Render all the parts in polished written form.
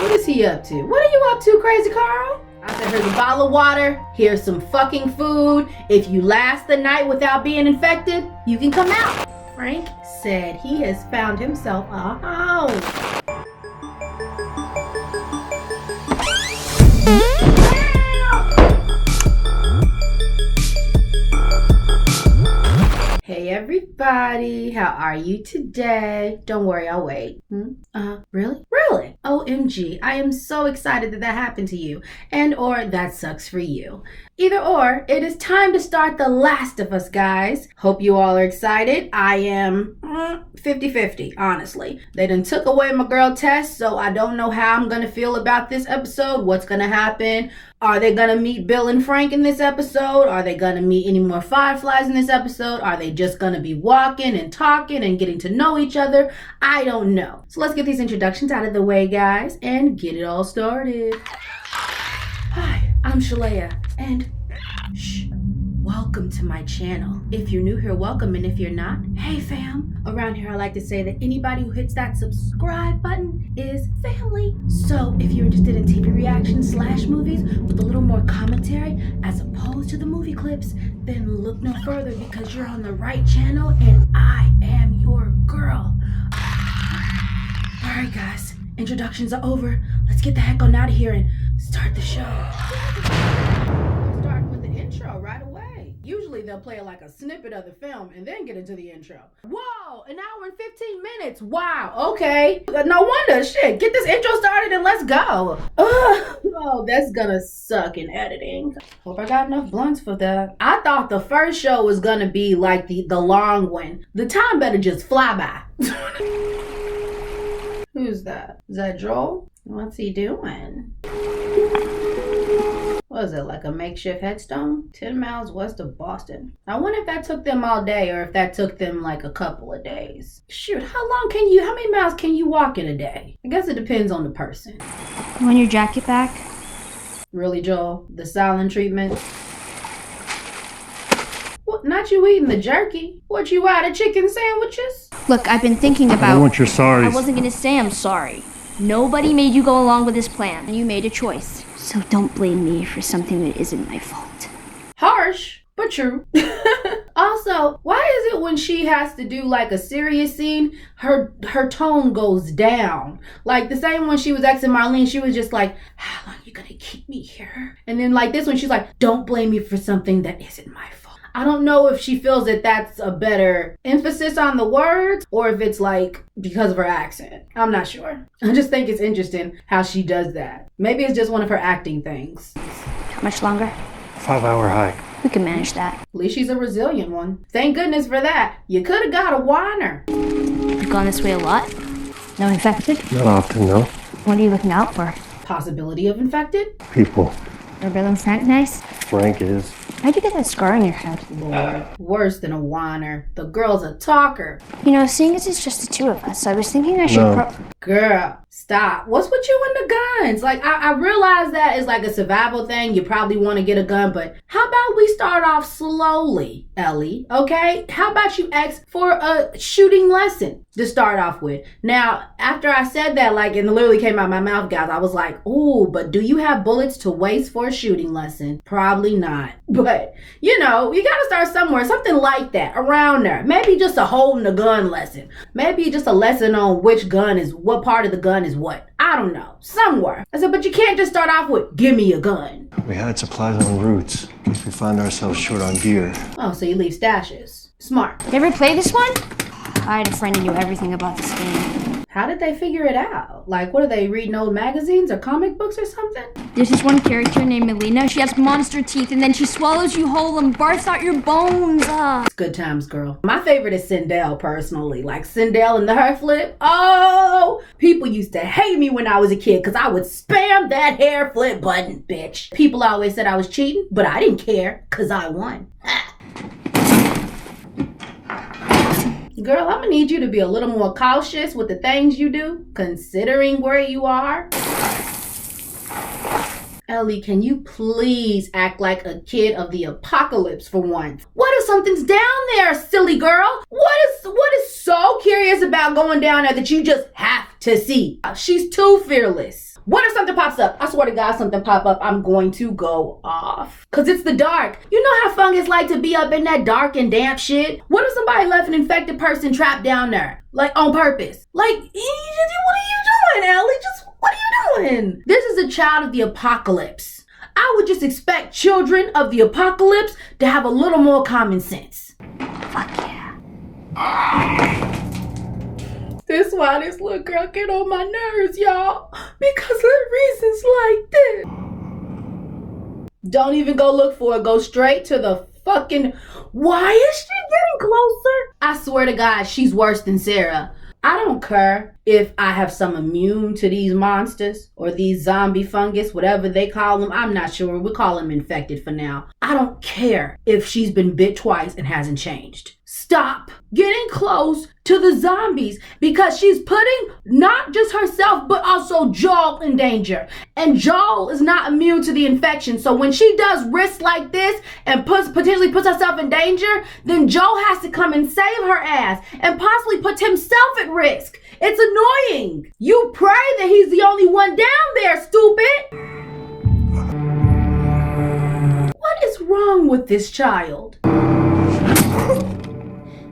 What is he up to? What are you up to, Crazy Carl? I said, here's a bottle of water. Here's some fucking food. If you last the night without being infected, you can come out. Frank said he has found himself a home. Hey everybody, how are you today? Don't worry, I'll wait. Really? Really? OMG, I am so excited that happened to you. And or that sucks for you. Either or, it is time to start The Last of Us, guys. Hope you all are excited. I am 50-50, honestly. They done took away my girl Tess, so I don't know how I'm gonna feel about this episode. What's gonna happen? Are they gonna meet Bill and Frank in this episode? Are they gonna meet any more Fireflies in this episode? Are they just gonna be walking and talking and getting to know each other? I don't know. So let's get these introductions out of the way, guys, and get it all started. Hi, I'm Shalea, and welcome to my channel. If you're new here, welcome, and if you're not, hey fam. Around here I like to say that anybody who hits that subscribe button is family. So if you're interested in TV reactions / movies with a little more commentary as opposed to the movie clips, then look no further because you're on the right channel and I am your girl. Alright guys, introductions are over. Let's get the heck on out of here and start the show. Start with the intro right away. Usually they'll play like a snippet of the film and then get into the intro. Whoa, an hour and 15 minutes. Wow, okay. No wonder, shit. Get this intro started and let's go. Oh, that's gonna suck in editing. Hope I got enough blunts for that. I thought the first show was gonna be like the long one. The time better just fly by. Who's that? Is that Joel? What's he doing? What is it, like a makeshift headstone? 10 miles west of Boston. I wonder if that took them all day or if that took them like a couple of days. Shoot, how many miles can you walk in a day? I guess it depends on the person. You want your jacket back? Really, Joel? The silent treatment? What, not you eating the jerky? What, you out of chicken sandwiches? Look, I've been thinking about... I want your sorries. I wasn't gonna say I'm sorry. Nobody made you go along with this plan, and you made a choice. So don't blame me for something that isn't my fault. Harsh, but true. Also, why is it when she has to do like a serious scene, her tone goes down? Like the same when she was exing Marlene, she was just like, how long are you gonna keep me here? And then like this one, she's like, don't blame me for something that isn't my fault. I don't know if she feels that that's a better emphasis on the words or if it's like because of her accent. I'm not sure. I just think it's interesting how she does that. Maybe it's just one of her acting things. How much longer? 5-hour hike. We can manage that. At least she's a resilient one. Thank goodness for that. You could have got a whiner. You've gone this way a lot? No infected? Not often, no. What are you looking out for? Possibility of infected? People. Are Bill and Frank nice? Frank is. How'd you get that scar on your head? Lord, worse than a whiner. The girl's a talker. You know, seeing as it's just the two of us, I was thinking I should No. Girl, stop. What's with you and the guns? Like, I realize that is like a survival thing. You probably want to get a gun, but how about we start off slowly, Ellie? Okay? How about you ask for a shooting lesson to start off with? Now, after I said that, like, and it literally came out my mouth, guys, I was like, ooh, but do you have bullets to waste for a shooting lesson? Probably not. But, you know, you gotta start somewhere. Something like that, around there. Maybe just a holding a gun lesson. Maybe just a lesson on which gun is what part of the gun is what. I don't know. Somewhere. I said, but you can't just start off with, give me a gun. We had supplies en route in case we find ourselves short on gear. Oh, so you leave stashes. Smart. You ever play this one? I had a friend who knew everything about this game. How did they figure it out? Like, what are they reading, old magazines or comic books or something? There's this one character named Melina. She has monster teeth, and then she swallows you whole and barfs out your bones. It's good times, girl. My favorite is Sindel, personally. Like, Sindel and the hair flip. Oh! People used to hate me when I was a kid because I would spam that hair flip button, bitch. People always said I was cheating, but I didn't care because I won. Girl, I'm gonna need you to be a little more cautious with the things you do, considering where you are. Ellie, can you please act like a kid of the apocalypse for once? What if something's down there, silly girl? What is so curious about going down there that you just have to see? She's too fearless. What if something pops up? I swear to God, something pop up, I'm going to go off. Cause it's the dark. You know how fungus like to be up in that dark and damp shit? What if somebody left an infected person trapped down there? Like on purpose? Like, what are you doing, Ellie? Just, what are you doing? This is a child of the apocalypse. I would just expect children of the apocalypse to have a little more common sense. Fuck yeah. This is why this little girl get on my nerves, y'all. Because of reasons like this. Don't even go look for it. Go straight to the fucking... Why is she getting closer? I swear to God, she's worse than Sarah. I don't care if I have some immune to these monsters or these zombie fungus, whatever they call them. I'm not sure. We call them infected for now. I don't care if she's been bit twice and hasn't changed. Stop getting close to the zombies because she's putting not just herself but also Joel in danger. And Joel is not immune to the infection. So when she does risks like this and potentially puts herself in danger, then Joel has to come and save her ass and possibly put himself at risk. It's annoying. You pray that he's the only one down there, stupid. What is wrong with this child?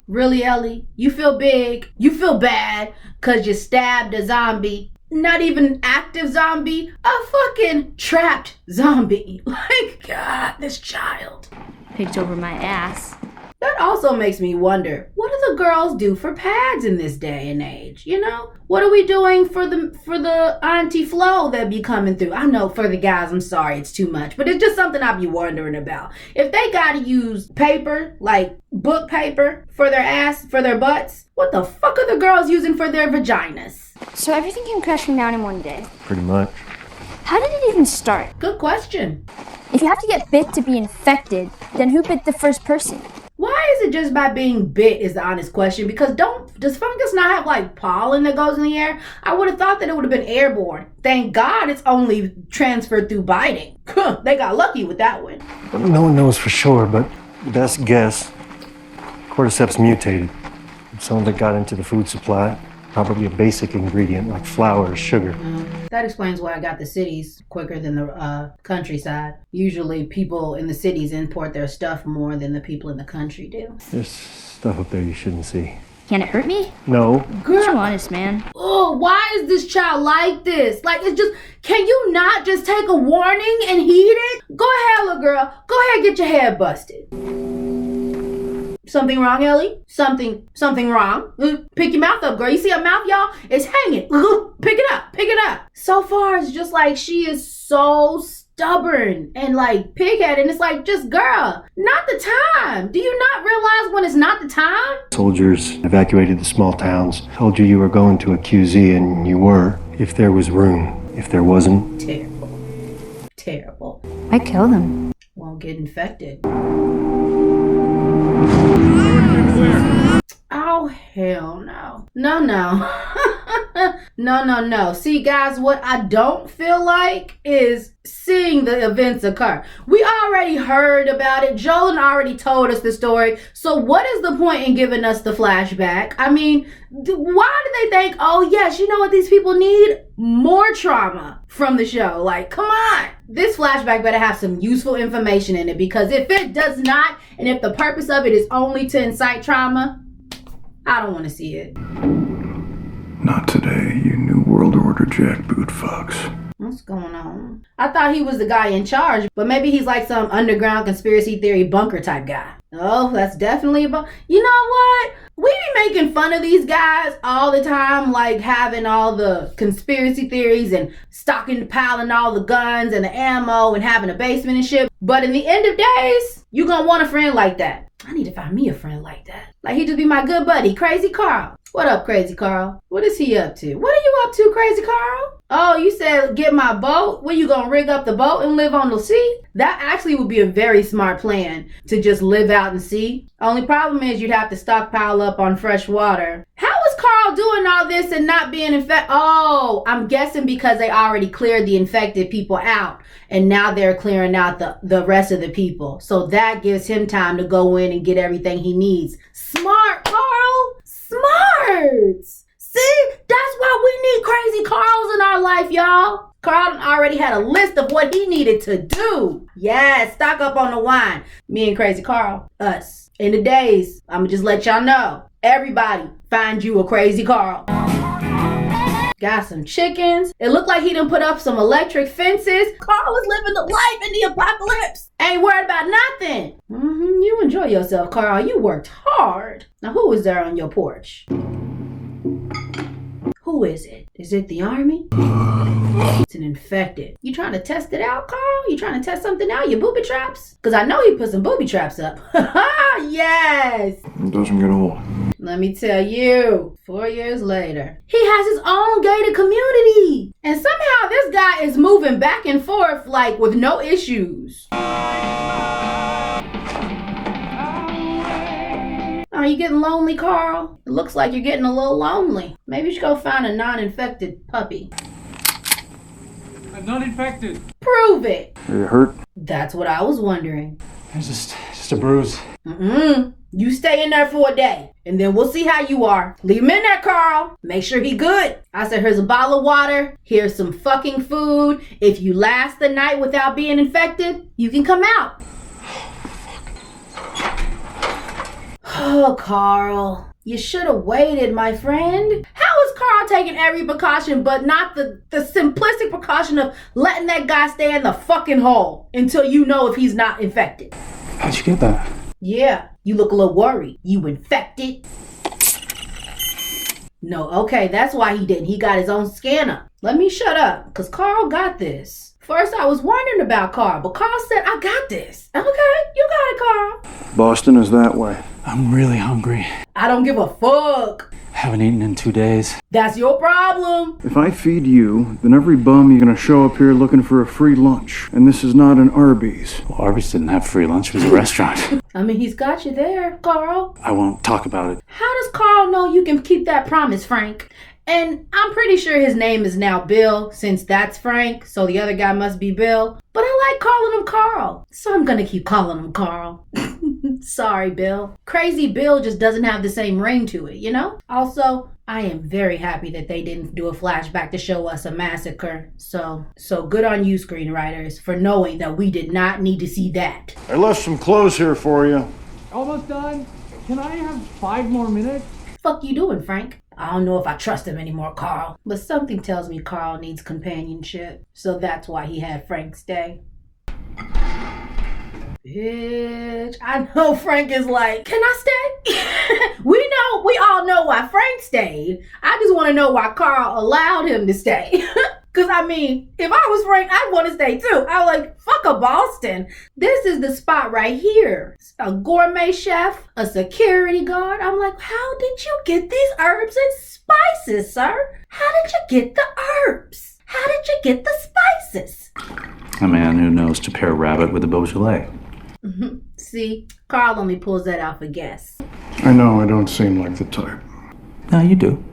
Really, Ellie? You feel big? You feel bad because you stabbed a zombie? Not even an active zombie, a fucking trapped zombie. Like, God, this child. Picked over my ass. That also makes me wonder, what do the girls do for pads in this day and age? You know? What are we doing for the Auntie Flo that be coming through? I know for the guys, I'm sorry, it's too much, but it's just something I be wondering about. If they gotta use paper, like book paper, for their ass, for their butts, what the fuck are the girls using for their vaginas? So everything came crashing down in one day. Pretty much. How did it even start? Good question. If you have to get bit to be infected, then who bit the first person? Why is it just by being bit is the honest question? Because does fungus not have like pollen that goes in the air? I would have thought that it would have been airborne. Thank God it's only transferred through biting. They got lucky with that one. No one knows for sure, but best guess, cordyceps mutated. Some that got into the food supply. Probably a basic ingredient like flour or sugar. That explains why I got the cities quicker than the countryside. Usually people in the cities import their stuff more than the people in the country do. There's stuff up there you shouldn't see. Can it hurt me? No. Girl. Too honest, man. Oh, why is this child like this? Like, it's just, can you not just take a warning and heed it? Go ahead, little girl. Go ahead, get your head busted. Something wrong, Ellie? Something wrong? Pick your mouth up, girl. You see her mouth, y'all? It's hanging. Pick it up. So far, it's just like she is so stubborn and like pigheaded. And it's like, just girl, not the time. Do you not realize when it's not the time? Soldiers evacuated the small towns. Told you were going to a QZ, and you were. If there was room. If there wasn't. Terrible. I kill them. Won't get infected. Oh, hell no. No. See, guys, what I don't feel like is seeing the events occur. We already heard about it. Joel already told us the story. So what is the point in giving us the flashback? I mean, why do they think, oh, yes, you know what these people need? More trauma from the show. Like, come on. This flashback better have some useful information in it, because if it does not, and if the purpose of it is only to incite trauma, I don't want to see it. Not today, you New World Order jackboot fucks. What's going on? I thought he was the guy in charge, but maybe he's like some underground conspiracy theory bunker type guy. Oh, that's definitely a You know what? We be making fun of these guys all the time, like having all the conspiracy theories and piling all the guns and the ammo and having a basement and shit. But in the end of days, you gonna want a friend like that. I need to find me a friend like that. Like he just be my good buddy, Crazy Carl. What up, Crazy Carl? What is he up to? What are you up to, Crazy Carl? Oh, you said get my boat? When you gonna rig up the boat and live on the sea? That actually would be a very smart plan, to just live out in sea. Only problem is you'd have to stockpile up on fresh water. How is Carl doing all this and not being infected? Oh, I'm guessing because they already cleared the infected people out, and now they're clearing out the rest of the people. So that gives him time to go in and get everything he needs. Smart, Carl! Smart! See? That's why we need Crazy crazy Carls in our life, y'all. Carl already had a list of what he needed to do. Yeah, stock up on the wine. Me and Crazy Carl, us. In the days, I'ma just let y'all know. Everybody, find you a Crazy Carl. Got some chickens. It looked like he done put up some electric fences. Carl was living the life in the apocalypse. Ain't worried about nothing. You enjoy yourself, Carl. You worked hard. Now, who is there on your porch? Who is it? Is it the army? It's an infected. You trying to test it out, Carl? You trying to test something out? Your booby traps? Because I know he put some booby traps up. Yes! It doesn't get old. Let me tell you, 4 years later, he has his own gated community. And somehow this guy is moving back and forth like with no issues. Are you getting lonely, Carl? It looks like you're getting a little lonely. Maybe you should go find a non-infected puppy. I'm not infected. Prove it. Are you hurt? That's what I was wondering. It's just a bruise. You stay in there for a day, and then we'll see how you are. Leave him in there, Carl. Make sure he good. I said, here's a bottle of water. Here's some fucking food. If you last the night without being infected, you can come out. Oh, Carl. You should have waited, my friend. How is Carl taking every precaution but not the simplistic precaution of letting that guy stay in the fucking hole until you know if he's not infected? How'd you get that? Yeah, you look a little worried. You infected? No, okay, that's why he didn't. He got his own scanner. Let me shut up, because Carl got this. First, I was wondering about Carl, but Carl said, I got this. Okay, you got it, Carl. Boston is that way. I'm really hungry. I don't give a fuck. Haven't eaten in 2 days. That's your problem. If I feed you, then every bum you're gonna show up here looking for a free lunch. And this is not an Arby's. Well, Arby's didn't have free lunch. It was a restaurant. I mean, he's got you there, Carl. I won't talk about it. How does Carl know you can keep that promise, Frank? And I'm pretty sure his name is now Bill, since that's Frank, so the other guy must be Bill. But I like calling him Carl, so I'm gonna keep calling him Carl. Sorry, Bill. Crazy Bill just doesn't have the same ring to it, you know? Also, I am very happy that they didn't do a flashback to show us a massacre. So good on you, screenwriters, for knowing that we did not need to see that. I left some clothes here for you. Almost done. Can I have 5 more minutes? Fuck you doing, Frank? I don't know if I trust him anymore, Carl. But something tells me Carl needs companionship. So that's why he had Frank stay. Bitch. I know Frank is like, can I stay? We all know why Frank stayed. I just want to know why Carl allowed him to stay. Because, I mean, if I was Frank, I'd want to stay too. I was like, fuck a Boston. This is the spot right here. A gourmet chef, a security guard. I'm like, how did you get these herbs and spices, sir? How did you get the herbs? How did you get the spices? A man who knows to pair rabbit with a Beaujolais. See, Carl only pulls that out for guess. I know I don't seem like the type. No, you do.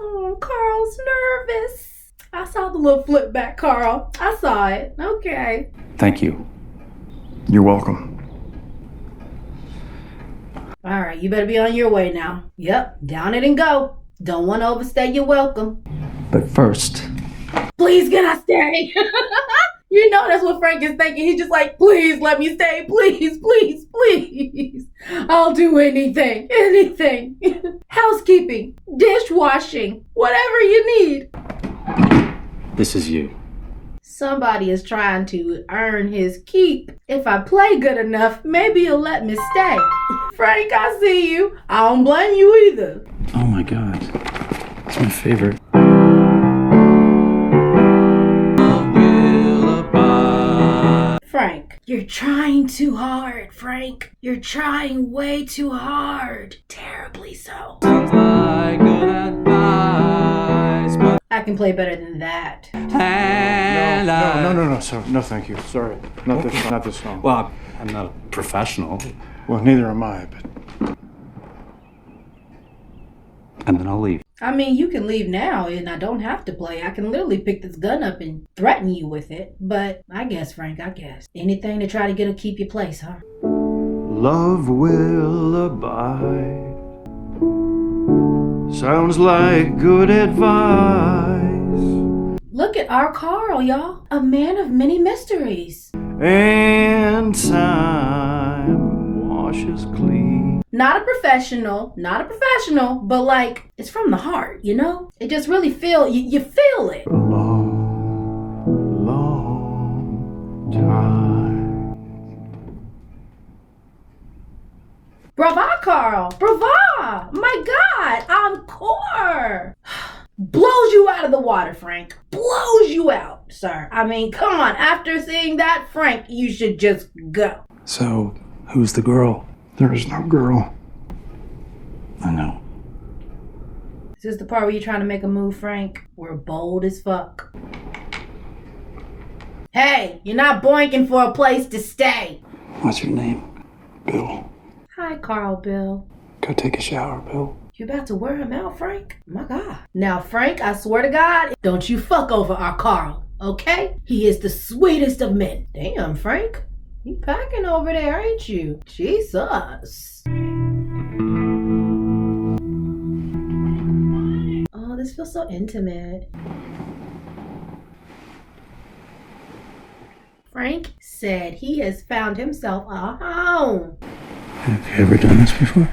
Oh, Carl's nervous. I saw the little flip back, Carl. I saw it. Okay. Thank you. You're welcome. All right, you better be on your way now. Yep, down it and go. Don't want to overstay your welcome. But first... Please, can I stay? You know that's what Frank is thinking. He's just like, please let me stay. Please, please, please. I'll do anything. Anything. Housekeeping, dishwashing, whatever you need. This is you. Somebody is trying to earn his keep. If I play good enough, maybe he'll let me stay. Frank, I see you. I don't blame you either. Oh my god. It's my favorite. Frank, you're trying too hard, Frank. You're trying way too hard. Terribly so. Sounds like good advice, but I can play better than that. No, sir. No, thank you. Sorry. Not this song. Well, I'm not a professional. Well, neither am I, but... And then I'll leave. I mean, you can leave now and I don't have to play. I can literally pick this gun up and threaten you with it. But I guess, Frank, anything to try to get a keep your place, huh? Love will abide, Sounds like good advice. Look at our Carl, y'all. A man of many mysteries. And time washes clean. Not a professional, but like, it's from the heart, you know? It just really you feel it. A long, long time. Brava, Carl! Brava! My God! Encore! Blows you out of the water, Frank. Blows you out, sir. I mean, come on. After seeing that, Frank, you should just go. So, who's the girl? There is no girl. I know. Is this the part where you're trying to make a move, Frank? We're bold as fuck. Hey, you're not boinking for a place to stay. What's your name? Bill. Hi, Carl Bill. Go take a shower, Bill. You about to wear him out, Frank? My God. Now, Frank, I swear to God, don't you fuck over our Carl, okay? He is the sweetest of men. Damn, Frank. You packing over there, ain't you? Jesus. Oh, this feels so intimate. Frank said he has found himself a home. Have you ever done this before?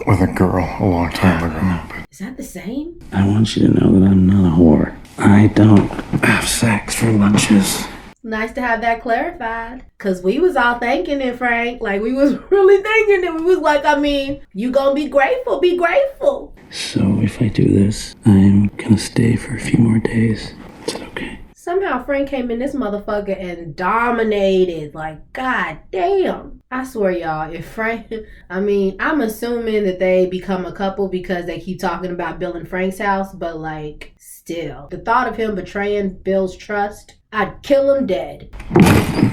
With a girl a long time ago. Is that the same? I want you to know that I'm not a whore. I don't have sex for lunches. Nice to have that clarified. Cause we was all thinking it, Frank. Like we was really thinking it. We was like, I mean, you gonna be grateful, be grateful. So if I do this, I'm gonna stay for a few more days. Is that okay? Somehow Frank came in this motherfucker and dominated. Like, god damn. I swear, y'all, if Frank, I mean, I'm assuming that they become a couple because they keep talking about Bill and Frank's house, but like, still. The thought of him betraying Bill's trust, I'd kill him dead.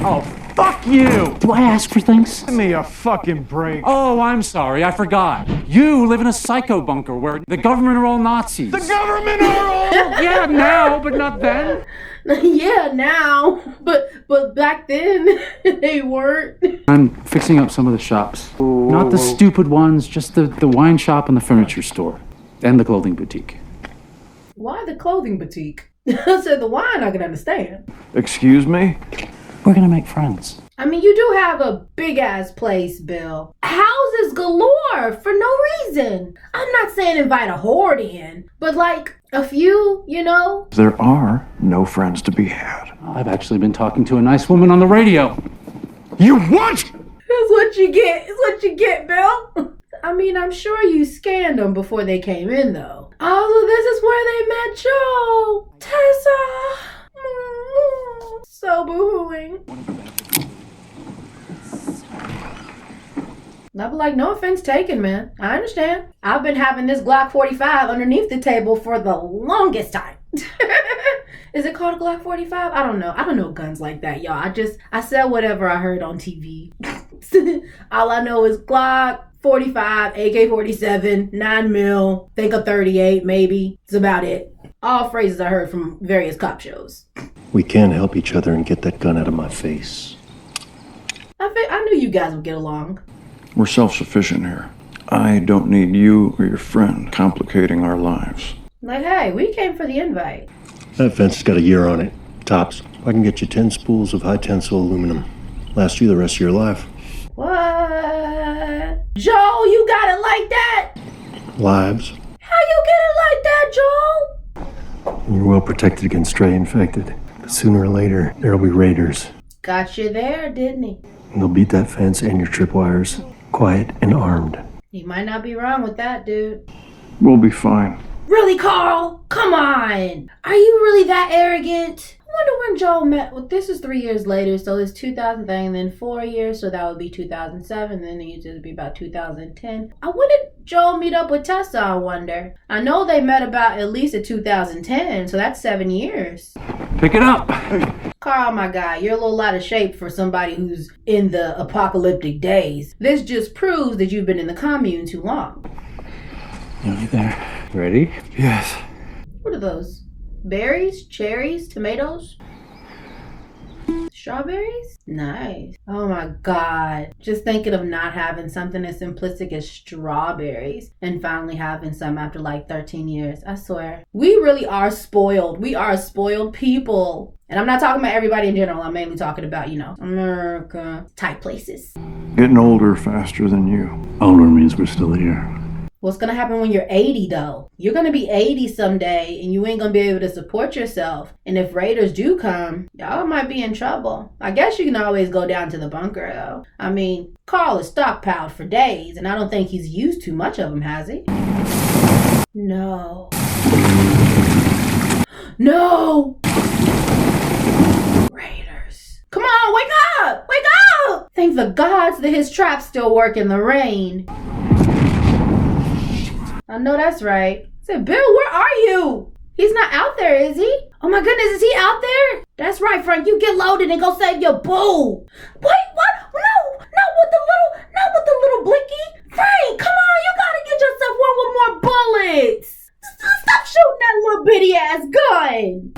Oh, fuck you! Do I ask for things? Give me a fucking break. Oh, I'm sorry, I forgot. You live in a psycho bunker where the government are all Nazis. The government are all... Yeah, now, but not then. Yeah, now, but back then they weren't. I'm fixing up some of the shops. Not the stupid ones, just the wine shop and the furniture store. And the clothing boutique. Why the clothing boutique? I said the wine I can understand. Excuse me? We're gonna make friends. I mean, you do have a big-ass place, Bill. Houses galore for no reason. I'm not saying invite a horde in, but like a few, you know? There are no friends to be had. I've actually been talking to a nice woman on the radio. You what? That's what you get. It's what you get, Bill. I mean, I'm sure you scanned them before they came in, though. Also, this is where they met Joe. Tessa. So boo-hooing. I'd be like, no offense taken, man. I understand. I've been having this Glock 45 underneath the table for the longest time. Is it called a Glock 45? I don't know. I don't know guns like that, y'all. I said whatever I heard on TV. All I know is Glock 45, AK-47, 9mm, think a 38 maybe. It's about it. All phrases I heard from various cop shows. We can help each other and get that gun out of my face. I knew you guys would get along. We're self-sufficient here. I don't need you or your friend complicating our lives. Like, hey, we came for the invite. That fence has got a year on it. Tops. I can get you 10 spools of high tensile aluminum. Last you the rest of your life. What? Joe, you got it like that? Lives. How you get it like that, Joe? You're well protected against stray infected. But sooner or later, there'll be raiders. Got you there, didn't he? And they'll beat that fence and your tripwires. Quiet and armed. You might not be wrong with that, dude. We'll be fine. Really, Carl? Come on. Are you really that arrogant? I wonder when Joel met. Well, this is 3 years later, so it's 2000 thing, and then 4 years, so that would be 2007, then it would be about 2010. When did Joel meet up with Tessa, I wonder? I know they met about at least in 2010, so that's 7 years. Pick it up. Carl, my guy, you're a little out of shape for somebody who's in the apocalyptic days. This just proves that you've been in the commune too long. You there? Ready? Yes. What are those? Berries? Cherries? Tomatoes? Strawberries? Nice. Oh my God. Just thinking of not having something as simplistic as strawberries and finally having some after like 13 years. I swear. We really are spoiled. We are spoiled people. And I'm not talking about everybody in general. I'm mainly talking about, America type places. Getting older faster than you. Older means we're still here. What's gonna happen when you're 80 though? You're gonna be 80 someday and you ain't gonna be able to support yourself. And if raiders do come, y'all might be in trouble. I guess you can always go down to the bunker though. I mean, Carl is stockpiled for days and I don't think he's used too much of them, has he? No. No! Raiders. Come on, wake up! Wake up! Thank the gods that his traps still work in the rain. I know that's right. I said, Bill, where are you? He's not out there, is he? Oh my goodness, is he out there? That's right, Frank. You get loaded and go save your boo. Wait, what? No, not with the little blicky. Frank, come on, you gotta get yourself one with more bullets. Stop shooting that little bitty ass gun.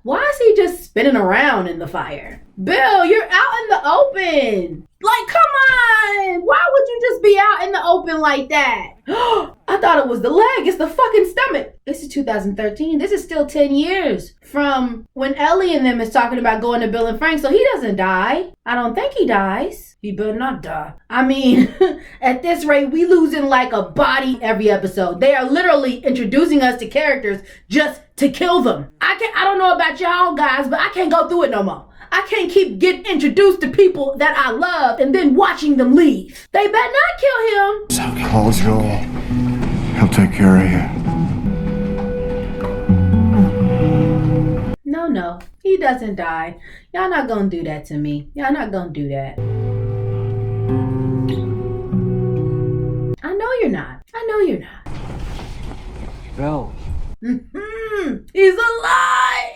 Why is he just spinning around in the fire? Bill, you're out in the open. Like, come on! Why would you just be out in the open like that? I thought it was the leg. It's the fucking stomach. This is 2013. This is still 10 years from when Ellie and them is talking about going to Bill and Frank, so he doesn't die. I don't think he dies. He better not die. I mean, at this rate, we losing like a body every episode. They are literally introducing us to characters just to kill them. I don't know about y'all guys, but I can't go through it no more. I can't keep getting introduced to people that I love and then watching them leave. They better not kill him. Call Joel. He'll take care of you. No, he doesn't die. Y'all not gonna do that to me. Y'all not gonna do that. I know you're not. Bill. He's alive!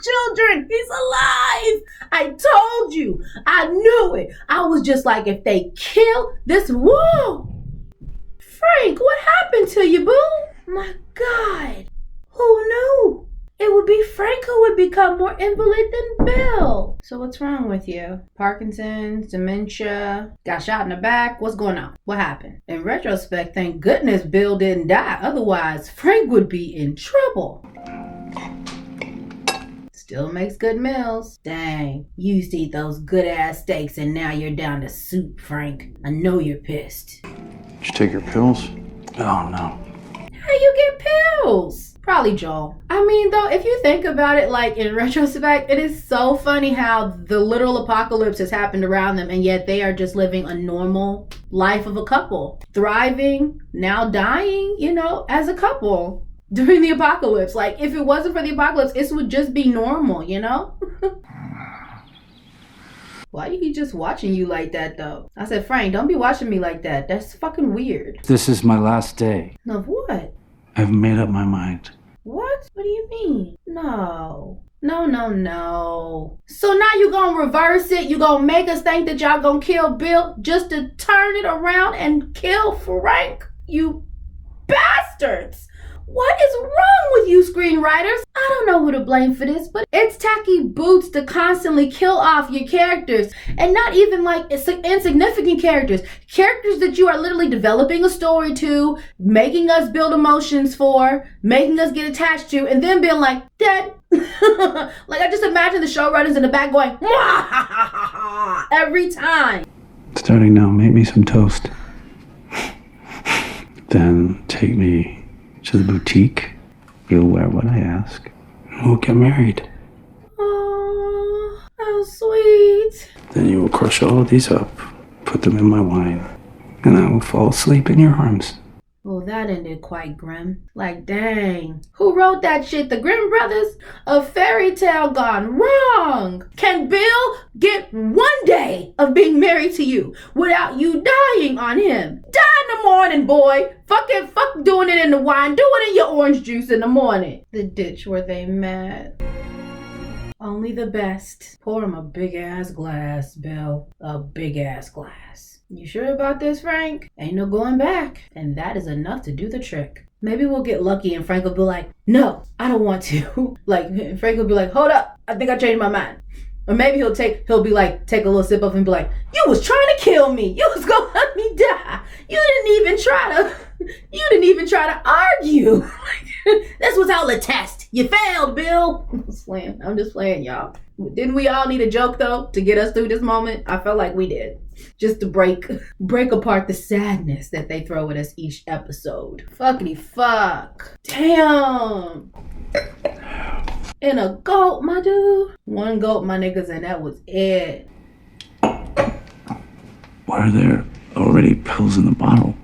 Children, he's alive! I told you. I knew it. I was just like, if they kill this, whoa! Frank, what happened to you, boo? My God. Who knew? It would be Frank who would become more invalid than Bill. So what's wrong with you? Parkinson's, dementia, got shot in the back? What's going on? What happened? In retrospect, thank goodness Bill didn't die. Otherwise, Frank would be in trouble. Still makes good meals. Dang, you used to eat those good-ass steaks and now you're down to soup, Frank. I know you're pissed. Did you take your pills? Oh, no. How you get pills? Probably Joel. I mean, though, if you think about it, like, in retrospect, it is so funny how the literal apocalypse has happened around them, and yet they are just living a normal life of a couple. Thriving, now dying, as a couple during the apocalypse. Like, if it wasn't for the apocalypse, this would just be normal, Why are he just watching you like that, though? I said, Frank, don't be watching me like that. That's fucking weird. This is my last day. Of what? I've made up my mind. What? What do you mean? No. So now you gonna reverse it? You gonna make us think that y'all gonna kill Bill just to turn it around and kill Frank? You bastards! What is wrong with you screenwriters? I don't know who to blame for this, but it's tacky boots to constantly kill off your characters. And not even like insignificant characters. Characters that you are literally developing a story to, making us build emotions for, making us get attached to, and then being like, dead. Like, I just imagine the showrunners in the back going, every time. Starting now, make me some toast. Then take me to the boutique. You'll wear what I ask. We'll get married. Oh, how sweet. Then you will crush all of these up, put them in my wine, and I will fall asleep in your arms. Well, that ended quite grim. Like, dang. Who wrote that shit? The Grimm brothers? A fairy tale gone wrong. Can Bill get one day of being married to you without you dying on him? Die in the morning, boy. Fuck doing it in the wine. Do it in your orange juice in the morning. The ditch where they met. Only the best. Pour him a big-ass glass, Bill. A big-ass glass. You sure about this, Frank? Ain't no going back. And that is enough to do the trick. Maybe we'll get lucky and Frank will be like, no, I don't want to. Like, Frank will be like, hold up. I think I changed my mind. Or maybe he'll take a little sip of it and be like, you was trying to kill me. You was gonna let me die. You didn't even try to argue. This was all a test. You failed, Bill. I'm just playing, y'all. Didn't we all need a joke though to get us through this moment? I felt like we did. Just to break apart the sadness that they throw at us each episode. Fuckity fuck. Damn. And a goat, my dude. One goat, my niggas, and that was it. Why are there already pills in the bottle?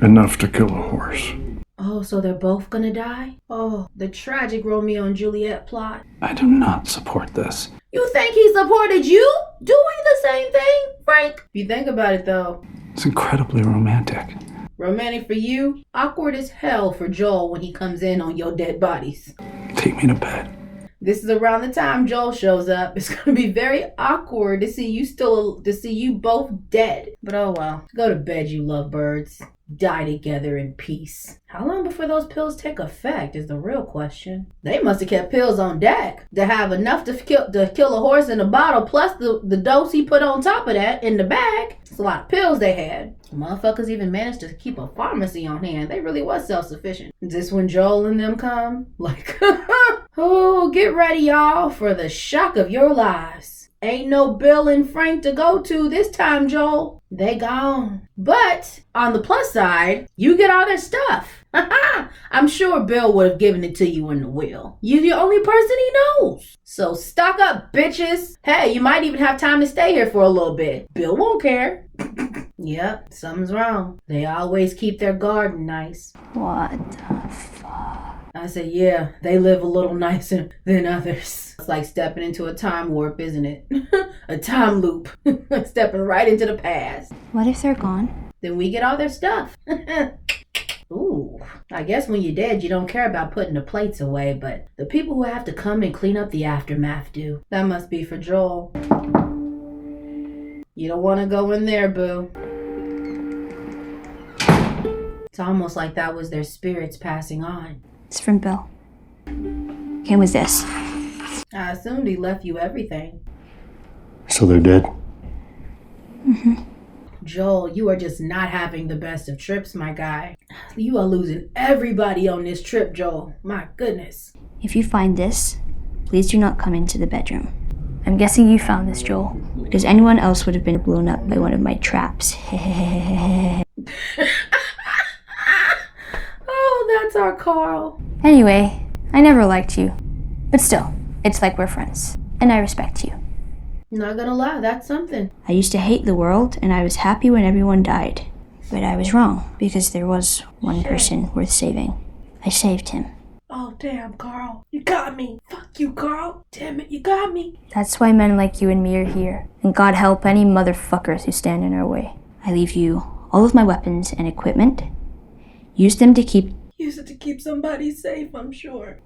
Enough to kill a horse. Oh, so they're both gonna die? Oh, the tragic Romeo and Juliet plot. I do not support this. You think he supported you doing the same thing, Frank? If you think about it, though. It's incredibly romantic. Romantic for you, awkward as hell for Joel when he comes in on your dead bodies. Take me to bed. This is around the time Joel shows up. It's gonna be very awkward to see you both dead. But oh well. Go to bed, you lovebirds. Die together in peace. How long before those pills take effect is the real question. They must have kept pills on deck to have enough to kill a horse in a bottle, plus the dose he put on top of that in the bag. It's a lot of pills they had. Motherfuckers even managed to keep a pharmacy on hand. They really was self-sufficient. Is this when Joel and them come? Like, oh, get ready, y'all, for the shock of your lives. Ain't no Bill and Frank to go to this time, Joel. They gone. But on the plus side, you get all their stuff. I'm sure Bill would have given it to you in the will. You're the only person he knows. So stock up, bitches. Hey, you might even have time to stay here for a little bit. Bill won't care. Yep, something's wrong. They always keep their garden nice. What the fuck? I said, yeah, they live a little nicer than others. It's like stepping into a time warp, isn't it? A time loop. Stepping right into the past. What if they're gone? Then we get all their stuff. Ooh, I guess when you're dead, you don't care about putting the plates away, but the people who have to come and clean up the aftermath do. That must be for Joel. You don't want to go in there, boo. It's almost like that was their spirits passing on. It's from Bill. Kim was this. I assumed he left you everything. So they're dead? Mm-hmm. Joel, you are just not having the best of trips, my guy. You are losing everybody on this trip, Joel. My goodness. If you find this, please do not come into the bedroom. I'm guessing you found this, Joel, because anyone else would have been blown up by one of my traps. Oh, that's our Carl. Anyway, I never liked you. But still, it's like we're friends. And I respect you. Not gonna lie, that's something. I used to hate the world, and I was happy when everyone died. But I was wrong, because there was one person worth saving. I saved him. Oh, damn, Carl. You got me. Fuck you, Carl. Damn it, you got me. That's why men like you and me are here. And God help any motherfuckers who stand in our way. I leave you all of my weapons and equipment. Use them to keep... Use it to keep somebody safe, I'm sure.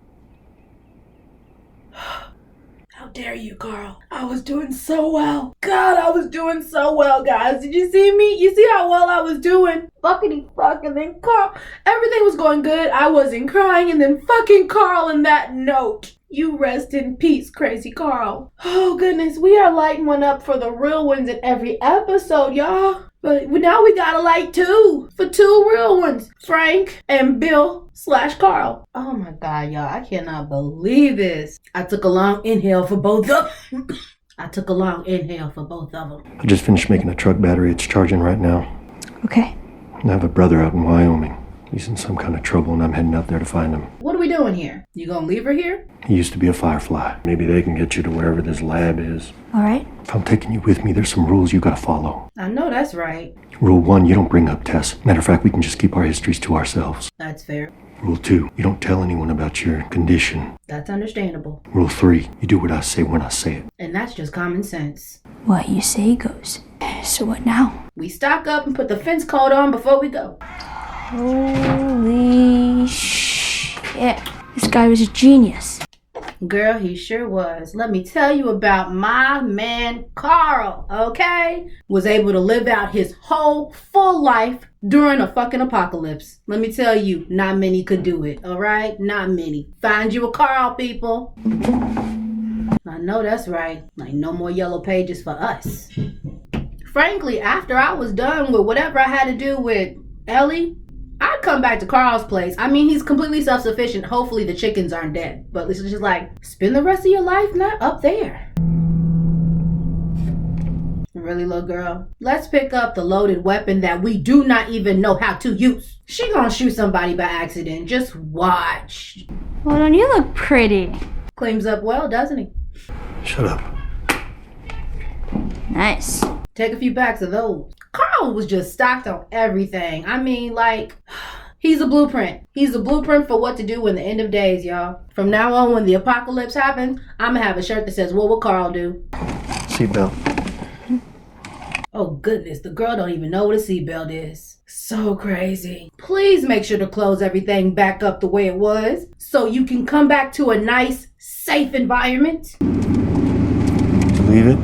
How dare you, Carl? I was doing so well. God, I was doing so well, guys. Did you see me? You see how well I was doing? Fucking fuck, and then Carl. Everything was going good. I wasn't crying, and then fucking Carl in that note. You rest in peace, crazy Carl. Oh, goodness. We are lighting one up for the real ones in every episode, y'all. But now we gotta light two for two real ones. Frank and Bill/Carl. Oh my God, y'all. I cannot believe this. I took a long inhale for both of them. I just finished making a truck battery. It's charging right now. Okay. I have a brother out in Wyoming. He's in some kind of trouble, and I'm heading out there to find him. What are we doing here? You gonna leave her here? He used to be a firefly. Maybe they can get you to wherever this lab is. All right. If I'm taking you with me, there's some rules you gotta follow. I know that's right. Rule 1, you don't bring up Tess. Matter of fact, we can just keep our histories to ourselves. That's fair. Rule 2, you don't tell anyone about your condition. That's understandable. Rule 3, you do what I say when I say it. And that's just common sense. What you say goes. So what now? We stock up and put the fence coat on before we go. Holy shit. This guy was a genius. Girl, he sure was. Let me tell you about my man Carl, okay? Was able to live out his whole full life during a fucking apocalypse. Let me tell you, not many could do it, all right? Not many. Find you a Carl, people. I know that's right. Like, no more yellow pages for us. Frankly, after I was done with whatever I had to do with Ellie, I'd come back to Carl's place. I mean, he's completely self-sufficient. Hopefully the chickens aren't dead. But it's just like, spend the rest of your life not up there. Really, little girl? Let's pick up the loaded weapon that we do not even know how to use. She gonna shoot somebody by accident. Just watch. Well, don't you look pretty? Cleans up well, doesn't he? Shut up. Nice. Take a few packs of those. Carl was just stocked on everything. I mean, like, he's a blueprint. He's a blueprint for what to do in the end of days, y'all. From now on, when the apocalypse happens, I'm gonna have a shirt that says, what will Carl do? Seatbelt. Oh goodness, the girl don't even know what a seatbelt is. So crazy. Please make sure to close everything back up the way it was so you can come back to a nice, safe environment. Leave it?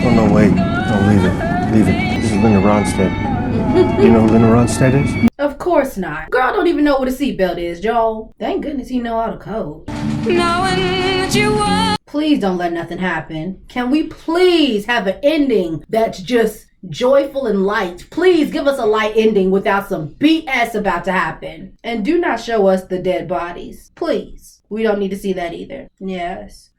Oh, no, wait. No, leave it. Leave it. This is Linda Ronstadt. You know who Linda Ronstadt is? Of course not. Girl don't even know what a seatbelt is, Joel. Thank goodness he know all the code. Knowing what you want. Please don't let nothing happen. Can we please have an ending that's just joyful and light? Please give us a light ending without some BS about to happen. And do not show us the dead bodies. Please. We don't need to see that either. Yes.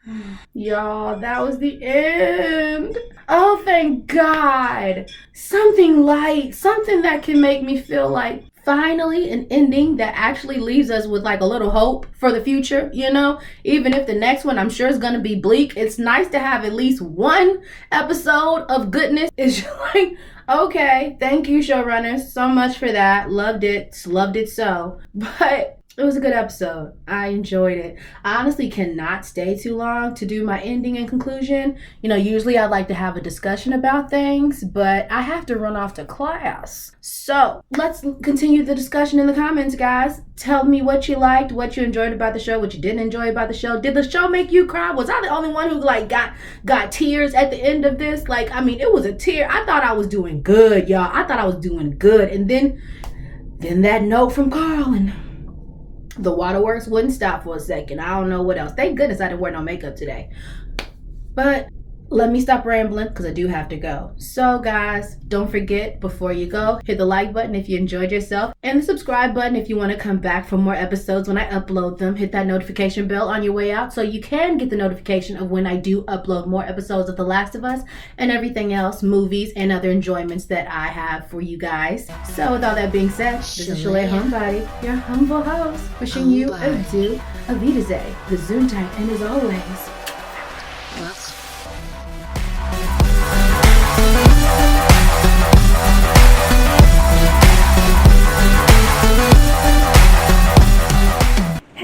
Y'all, that was the end. Oh, thank God. Something light. Something that can make me feel like finally an ending that actually leaves us with like a little hope for the future, you know? Even if the next one I'm sure is gonna be bleak, it's nice to have at least one episode of goodness. It's just like, okay, thank you, showrunners, so much for that. Loved it so. But it was a good episode. I enjoyed it. I honestly cannot stay too long to do my ending and conclusion. You know, usually I like to have a discussion about things, but I have to run off to class. So let's continue the discussion in the comments, guys. Tell me what you liked, what you enjoyed about the show, what you didn't enjoy about the show. Did the show make you cry? Was I the only one who like got tears at the end of this? Like, I mean, it was a tear. I thought I was doing good, y'all. I thought I was doing good. And then that note from Carl and the waterworks wouldn't stop for a second. I don't know what else. Thank goodness I didn't wear no makeup today. But let me stop rambling because I do have to go. So guys, don't forget before you go, hit the like button if you enjoyed yourself and the subscribe button if you want to come back for more episodes when I upload them. Hit that notification bell on your way out so you can get the notification of when I do upload more episodes of The Last of Us and everything else, movies and other enjoyments that I have for you guys. So with all that being said, this is Shalay Homebody, your humble host, wishing you adieu, a wiedersehen, gesundheit, and as always,